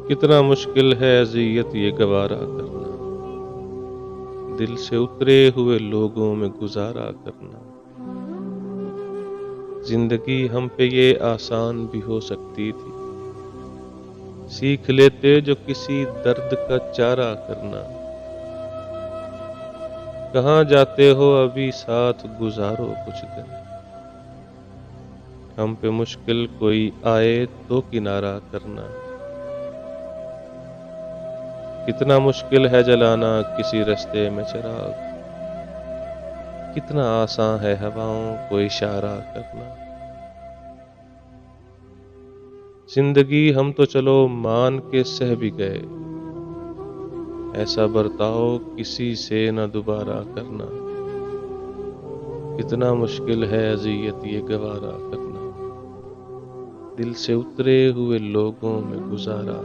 कितना मुश्किल है अज़ियत ये गवारा करना, दिल से उतरे हुए लोगों में गुज़ारा करना। ज़िंदगी हम पे ये आसान भी हो सकती थी, सीख लेते जो किसी दर्द का चारा करना। कहाँ जाते हो अभी साथ गुज़ारो कुछ दिन, हम पे मुश्किल कोई आए तो किनारा करना। कितना मुश्किल है जलाना किसी रास्ते में चिराग, कितना आसान है हवाओं को इशारा करना। ज़िंदगी हम तो चलो मान के सह भी गए, ऐसा बर्ताव किसी से न दोबारा करना। कितना मुश्किल है अज़ियत ये गवारा करना, दिल से उतरे हुए लोगों में गुज़ारा